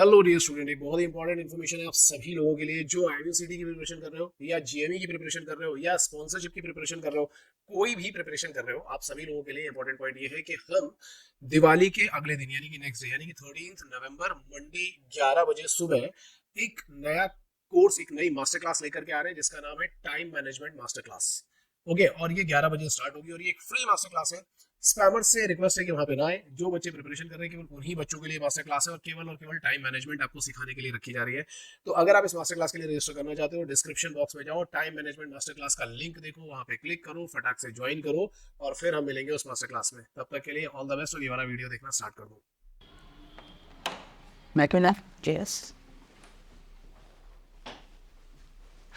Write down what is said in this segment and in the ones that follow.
Hello dear student, एक बहुत ही important information है आप सभी लोगों के लिए जो आईयूसीटी की प्रिपरेशन कर रहे हो या जीएमई की प्रिपरेशन कर रहे हो या स्पॉन्सरशिप की प्रिपरेशन कर रहे हो, कोई भी प्रिपरेशन कर रहे हो, आप सभी लोगों के लिए इंपॉर्टेंट पॉइंट ये है कि हम दिवाली के अगले दिन यानी कि नेक्स्ट डे यानी कि 13 नवंबर मंडे 11 बजे सुबह एक नया कोर्स, एक नई मास्टर क्लास लेकर के आ रहे हैं जिसका नाम है time management master class. Okay, और ये 11 बजे स्टार्ट होगी और ये एक फ्री मास्टर क्लास है। स्पैमर से रिक्वेस्ट है कि वहां पे ना आए। जो बच्चे प्रिपरेशन कर रहे हैं केवल उन्हीं बच्चों के लिए मास्टर क्लास है और केवल टाइम मैनेजमेंट आपको सिखाने के लिए रखी जा रही है। तो अगर आप इस मास्टर क्लास के लिए रजिस्टर करना चाहते हो, डिस्क्रिप्शन बॉक्स में जाओ, टाइम मैनेजमेंट मास्टर क्लास का लिंक देखो, वहां पे क्लिक करो, फटाक से ज्वाइन करो और फिर हम मिलेंगे उस मास्टर क्लास में। तब तक के लिए ऑल द बेस्ट और ये वाला वीडियो देखना स्टार्ट कर दो। Makuna, yes.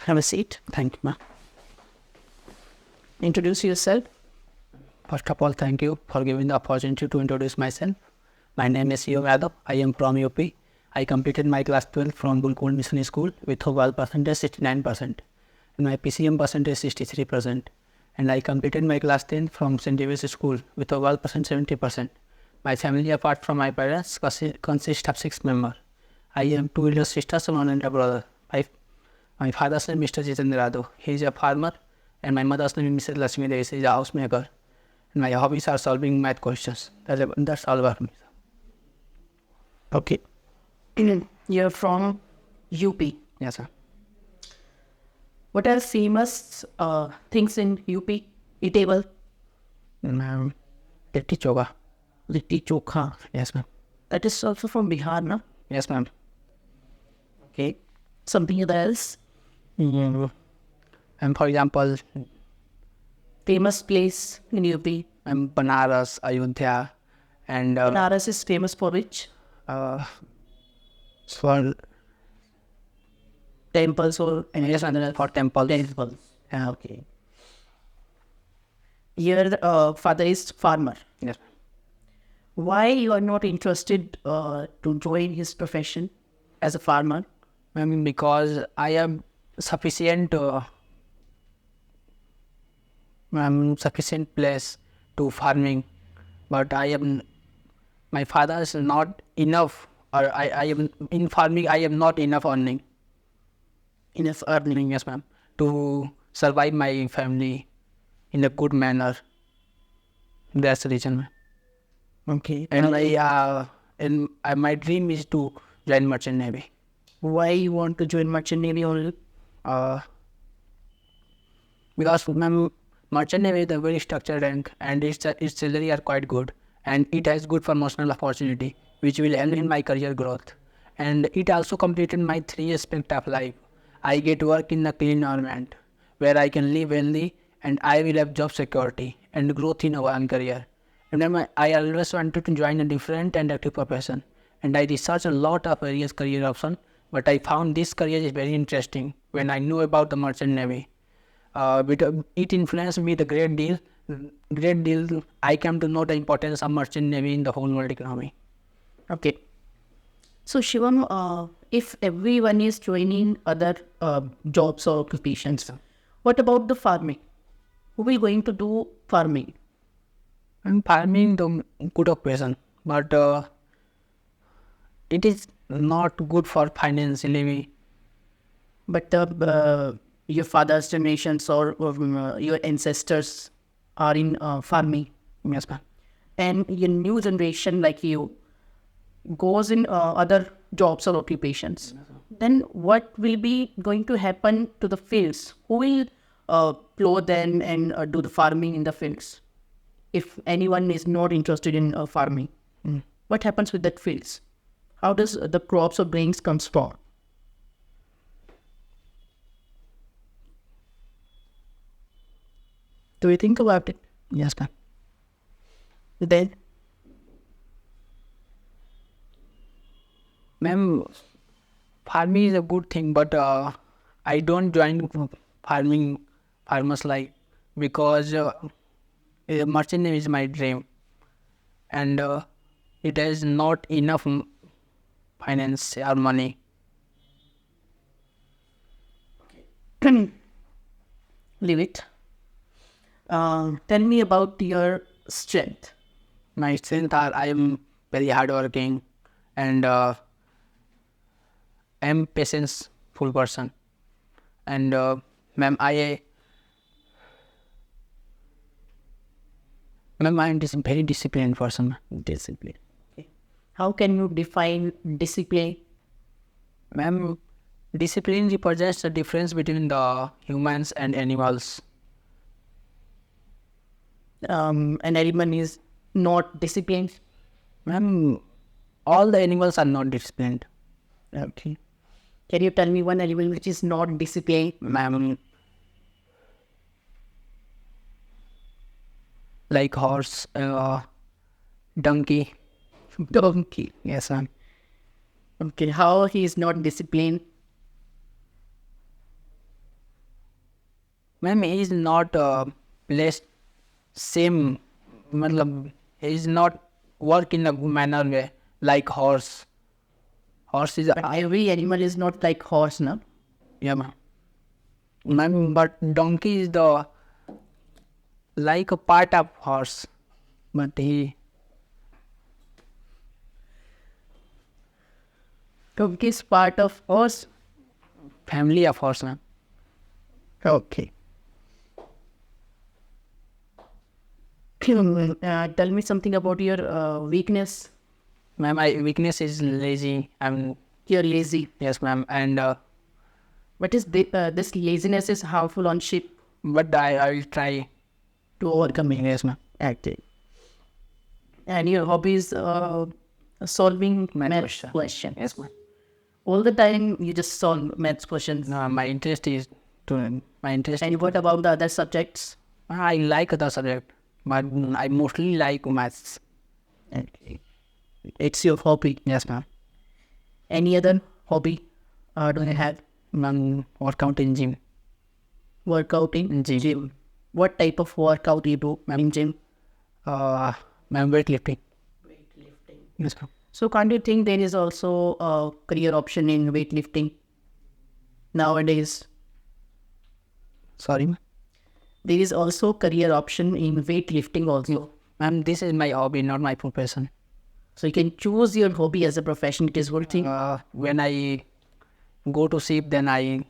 Have a seat. Thank you, ma. Introduce yourself. First of all, thank you for giving the opportunity to introduce myself. My name is Yadav. I am from UP. I completed my class 12 from Gurugram Mission School with overall percentage 69%. And my PCM percentage 63%. And I completed my class 10 from St. David's School with overall percent 70%. My family, apart from my parents, consists of 6 members. I have 2 elder sisters and 1 elder brother. My father's name is Mr. Yadav. He is a farmer, and my mother's name is Mrs. Lakshmi Devi. She is a housemaker. And my hobbies are solving math questions. That's all about me. Okay. You're from UP. Yes, sir. What are famous things in UP? Eatable. Litti Choga. Litti chokha. Yes, ma'am. That is also from Bihar, na? Yes, ma'am. Okay. Something else? And for example, Famous place in UP. Banaras, Ayodhya, and Banaras is famous for which? for Temples or yes, and for temple. temples. Okay. Your father is farmer. Yes, ma'am. Why you are not interested to join his profession as a farmer? I mean, because I am sufficient place to farming, but my father is not enough, or I am in farming. I am not enough earning. Enough earning. Yes, ma'am, to survive my family in a good manner. That's the reason, ma'am. Okay. And my dream is to join merchant navy. Why you want to join merchant navy only? Because merchant navy is a very structured rank, and its salary are quite good, and it has good promotional opportunity, which will help in my career growth. And it also completed my 3 aspect of life. I get work in a clean environment where I can live healthy, and I will have job security and growth in one career. And then I always wanted to join a different and active profession, and I researched a lot of various career options, but I found this career is very interesting when I knew about the merchant navy. It influenced me the great deal. I came to know the importance of merchant navy in the whole world economy. Okay. So Shivam, if everyone is joining other jobs or occupations, what about the farming? Who will going to do farming? And farming the good occupation, but it is not good for financially. But your father's generations or your ancestors are in farming, Yes, ma'am. and your new generation like you goes in other jobs or occupations. Then what will be going to happen to the fields? Who will plow them and do the farming in the fields? If anyone is not interested in farming, what happens with that fields? How does the crops or grains comes from? Do you think about it? Yes, ma'am. Then Ma'am, farming is a good thing, but I don't join farmers like, because merchant navy is my dream, and it has not enough finance or money. leave it. Tell me about your strength. My strength are I am very hardworking, and am patience-full person, and ma'am, I am very disciplined person. Discipline. Okay. How can you define discipline? Ma'am, discipline represents the difference between the humans and animals. An animal is not disciplined. Ma'am, all the animals are not disciplined. Okay. Can you tell me one animal which is not disciplined? Ma'am, like horse, donkey. Donkey. Yes, ma'am. Okay. How he is not disciplined? Ma'am, he is not placed same. Matlab, he is not work in a manner way like horse. Horse is But every animal is not like horse, no? yeah, ma'am. Ma'am, but donkey is the like a part of horse, but he Donkey is part of horse. family of horse, ma'am. Okay. Tell me something about your weakness. Ma'am, my weakness is lazy. You're lazy. Yes, ma'am, and What is this laziness is harmful on sheep but I will try. to overcome it. Yes, ma'am. Acting. And your hobby is solving Math math questions. Yes, ma'am. All the time you just solve math questions. No, my interest is to my interest. And what about the other subjects? I like the subject, but I mostly like maths. Okay. It's your hobby. Yes, ma'am. Any other hobby do you have? Ma'am, workout in gym. Workout in Gym. What type of workout you do in gym? Ma'am, weightlifting. Yes, ma'am. So can't you think there is also a career option in weightlifting nowadays? Sorry, ma'am. There is also career option in weightlifting also. Ma'am, this is my hobby, not my profession. So you can choose your hobby as a profession. It is good thing. When I go to sleep, then I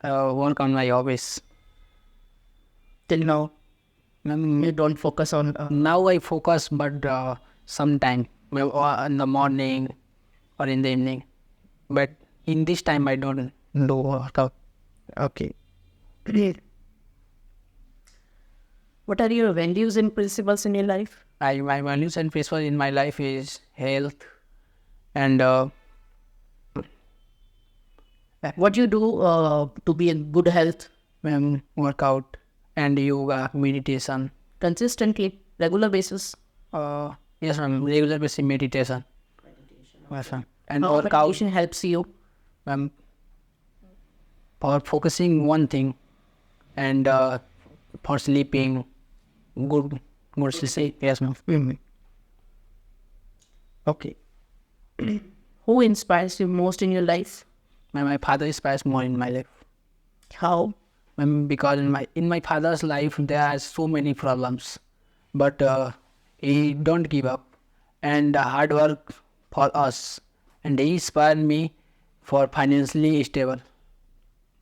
work on my hobbies. Till now, Ma'am, you don't focus on. now I focus, but sometime, well, or in the morning or in the evening. But in this time, I don't do workout. Okay. What are your values and principles in your life? My values and principles in my life is health and What you do to be in good health workout and yoga, meditation. consistently, regular basis? Yes, ma'am. Regular basis meditation. Yes, ma'am. And How workout, meditation helps you? ma'am, for focusing one thing and for sleeping, good sleep. Yes, ma'am. Okay. Who inspires you most in your life? My father inspires more in my life. How? Because in my father's life there are so many problems, but he don't give up and hard work for us, and he inspired me for financially stable.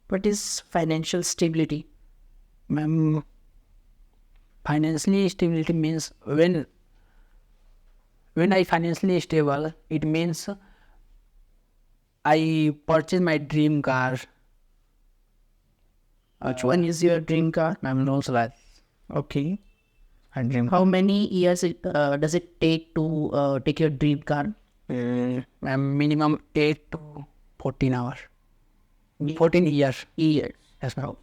What is financial stability? Ma'am, financially stability means when I financially stable, it means I purchase my dream car. Which one is your dream car? Ma'am, Rolls Royce. Okay. My dream. How many years does it take to take your dream car? Ma'am, minimum 8 to 14 hours. 14 years. Years. Yes, ma'am.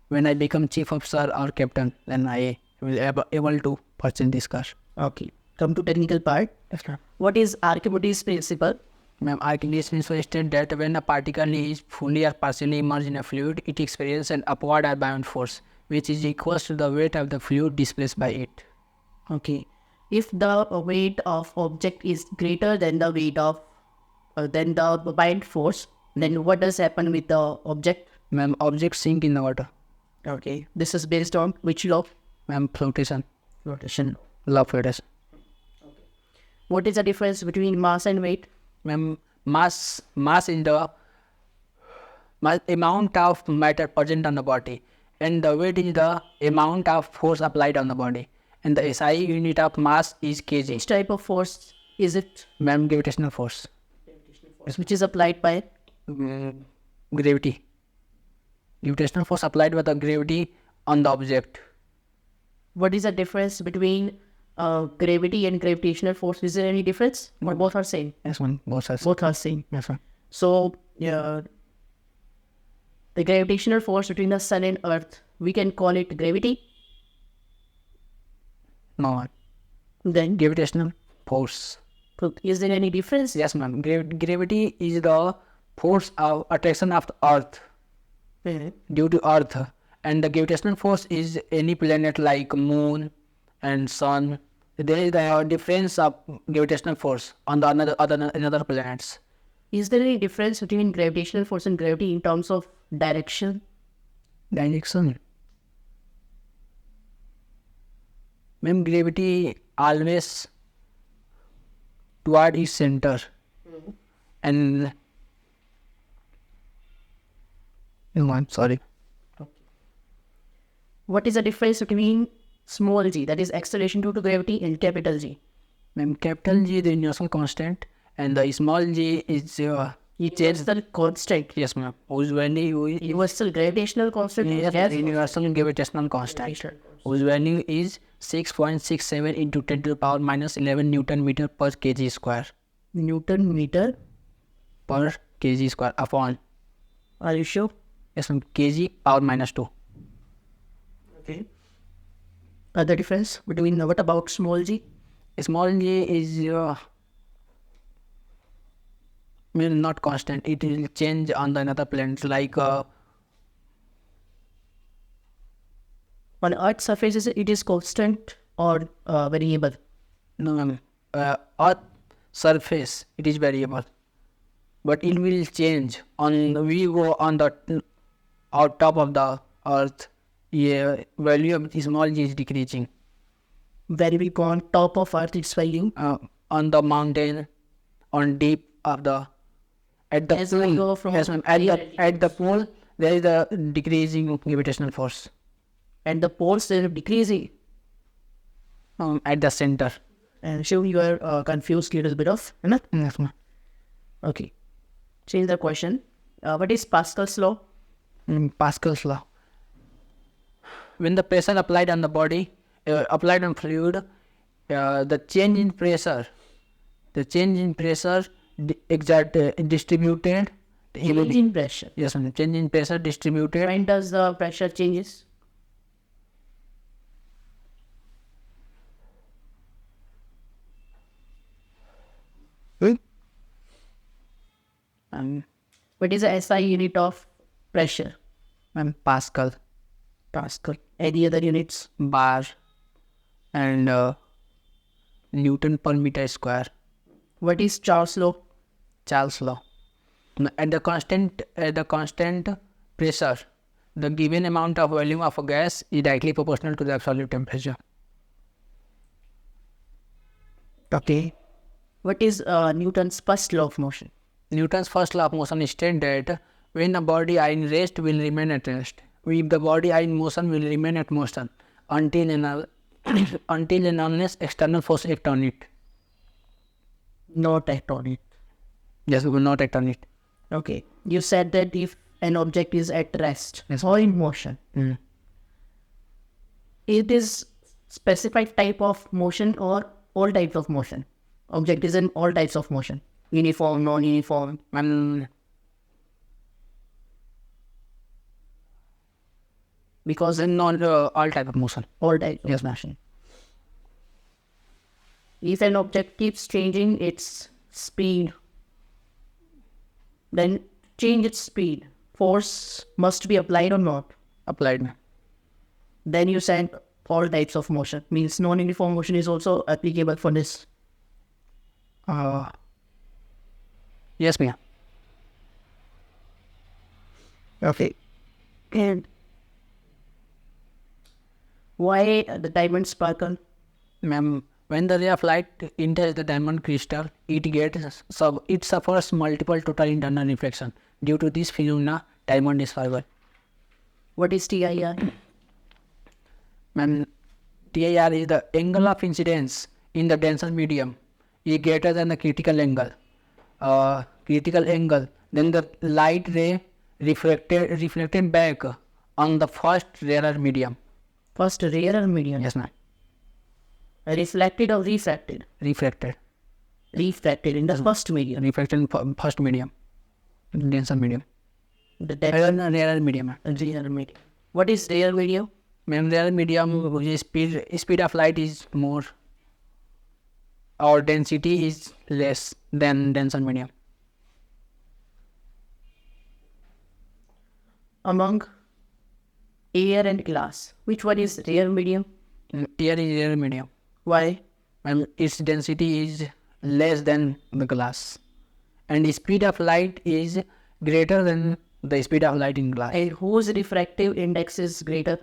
When I become chief officer or captain, then I will able to purchase this car. Okay. Come to technical part. Yes, ma'am. What is Archimedes principle? Ma'am, Archimedes principle states that when a particle is fully or partially immersed in a fluid, it experiences an upward or bound force, which is equals to the weight of the fluid displaced by it. Okay. If the weight of object is greater than the weight of than the bind force, then what does happen with the object? Ma'am, objects sink in the water. Okay. This is based on which law? Ma'am, flotation. Rotation. Law of flotation. What is the difference between mass and weight? Ma'am, mass is the amount of matter present on the body, and the weight is the amount of force applied on the body, and the SI unit of mass is kg. Which type of force is it? Ma'am, gravitational force. Which is applied by? Gravity. Gravitational force applied by the gravity on the object. What is the difference between gravity and gravitational force? Is there any difference? Or both are same? Yes, ma'am. Both are. Both are same. Yes, ma'am. So, the gravitational force between the sun and earth, we can call it gravity. No, ma'am. Then, Gravitational force. is there any difference? Yes, ma'am. Gravity is the force of attraction of the earth due to earth, and the gravitational force is any planet like moon and sun. There is the difference of gravitational force on the another planets. Is there any difference between gravitational force and gravity in terms of direction? Direction. Ma'am, gravity always toward its center, and no, I'm sorry. What is the difference between small g, that is acceleration due to gravity, and capital G? Ma'am, capital G is the universal constant, and the small g is Universal constant. yes, ma'am. Whose value is Universal gravitational constant. yes, universal gravitational constant, whose value is 6.67 into 10 to the power minus 11 Newton meter per kg square Newton meter. per kg square upon Are you sure? yes, ma'am, kg power minus 2. Okay. Other difference between what about small g? Small g is not constant. It will change on the another planets like On Earth's surface, it is constant or variable? no, ma'am, Earth surface it is variable, but it will change on we go on the out top of the earth. Yeah, value of small g is decreasing. Where we go on top of Earth, its value. On the mountain, on deep of the at the As we go from yes, ma'am, at the pole there is a decreasing gravitational force. And the poles are decreasing. At the center. And show you are confused little bit of, you know? Yes, ma'am. Okay. Change the question. What is Pascal's law? Pascal's law. When the pressure applied on the body, applied on fluid, the change in pressure distributed. Change in pressure. Yes, ma'am. Change in pressure distributed. When does the pressure changes? What is the SI unit of pressure? Pascal, Pascal. Any other units? bar, and Newton per meter square. What is Charles' law? Charles' law. At the constant pressure, the given amount of volume of a gas is directly proportional to the absolute temperature. Okay. What is Newton's first law of motion? Newton's first law of motion states that when a body are in rest will remain at rest. If the body are in motion will remain at motion until and unless external force act on it. Not act on it. Yes, we will not act on it. Okay. You said that if an object is at rest or in motion, it is specified type of motion or all types of motion? Object is in all types of motion. Uniform, non-uniform. And Because then not all type of motion. all types of Yes, ma'am. motion. If an object keeps changing its speed, then change its speed. Force must be applied or not. Applied. Then you said all types of motion. Means non-uniform motion is also applicable for this. Yes, ma'am. Okay. And why the diamond sparkle? Ma'am, when the ray of light enters the diamond crystal, it suffers multiple total internal reflection. Due to this phenomena, diamond is fiber. What is TIR? Ma'am, TIR is the angle of incidence in the denser medium is greater than the critical angle. Critical angle, then the light ray reflected back on the first rarer medium. First rarer medium. Yes, ma'am. Reflected or refracted? Refracted. Refracted in the first medium. Refracted in first medium. Denser medium. The depth Rarer medium, ma'am. rarer medium. What is rare medium? Ma'am, rarer medium, speed of light is more, or density is less than denser medium. Among air and glass, which one is rare medium? Air is rare medium. Why? And its density is less than the glass, and the speed of light is greater than the speed of light in glass. And whose refractive index is greater?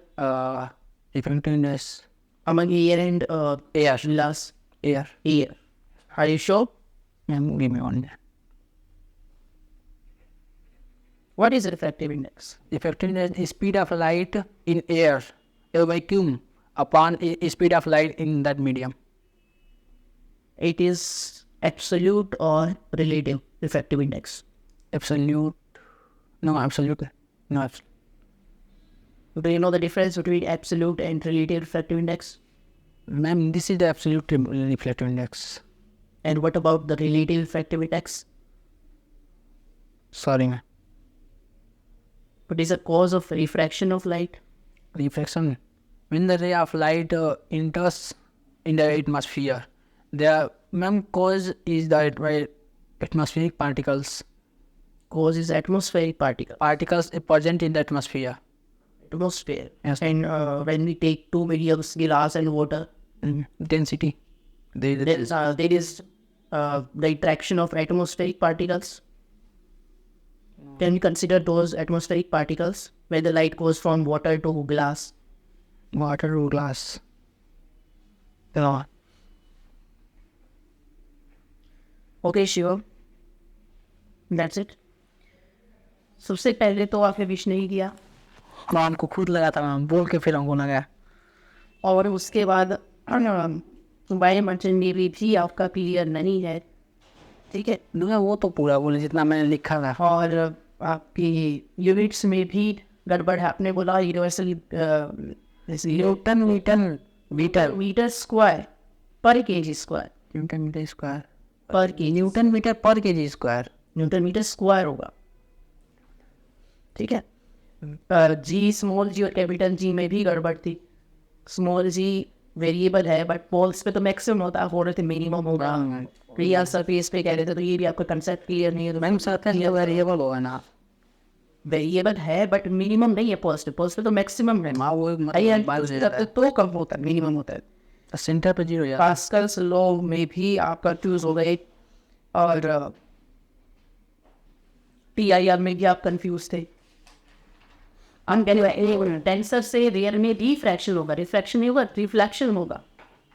Effectiveness. Among air and Air. glass? Air. Air. Are you sure? Ma'am, give me one. What is refractive index? Effectiveness is speed of light in air, a vacuum, upon a speed of light in that medium. It is absolute or relative refractive index? Absolute. No, absolute. No, absolute. Do you know the difference between absolute and relative refractive index? Ma'am, this is the absolute reflective index. And what about the relative refractive index? Sorry, ma'am. What is the cause of refraction of light? Refraction. When the ray of light enters in the atmosphere, the main cause is the atmospheric particles. Cause is atmospheric particle. Particles present in the atmosphere. Atmosphere. Yes. And when we take two mediums, glass and water, Density. there is the interaction of atmospheric particles. Can we consider those atmospheric particles where the light goes from water to glass? Water to glass. No. Okay, Shivam. That's it. सबसे पहले तो आपने wish नहीं किया ma'am को खुद लगा था मैम बोल के फिर हमको लगा और उसके बाद बायोमेट्रिक में भी आपका क्लियर नहीं है, ठीक है। दूंगा वो तो पूरा बोले जितना मैंने लिखा था। और आपकी यूनिट्स में भी गड़बड़ है। आपने बोला universal newton meter meter meter square पर KG square, newton meter square पर के न्यूटन मीटर पर KG square, newton meter square होगा, ठीक है। जी स्मॉल जी और कैपिटल जी में भी गड़बड़ थी। स्मॉल जी वेरिएबल है बट पोल्स पे तो मैक्सिमम होता है, बोल रहे थे मिनिमम होगा, रियल सरफेस पे कह रहे थे, तो ये भी आपका कंसेप्ट क्लियर नहीं है। तो मैम साथ में वेरिएबल होगा ना, वेरिएबल है बट मिनिमम नहीं है। पोल्स पे तो मैक्सिमम है, माँ वो तो कम होता है, मिनिमम होता है। सेंटर पे 0 यार। पास्कल्स लॉ में भी आप कंफ्यूज हो गए और PIR में भी आप कंफ्यूज थे। टेंसर से रियल में रिफ्रैक्शन होगा, रिफ्रैक्शन नहीं होगा, रिफ्लेक्शन होगा,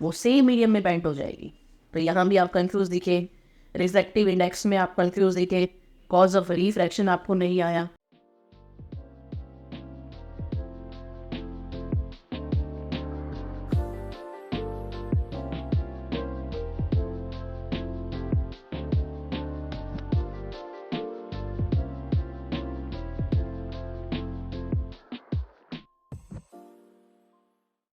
वो सेम मीडियम में बेंट हो जाएगी। तो यहाँ भी आप कंफ्यूज दिखे, रिफ्लेक्टिव इंडेक्स में आप कंफ्यूज दिखे, कॉज ऑफ रिफ्रैक्शन आपको नहीं आया,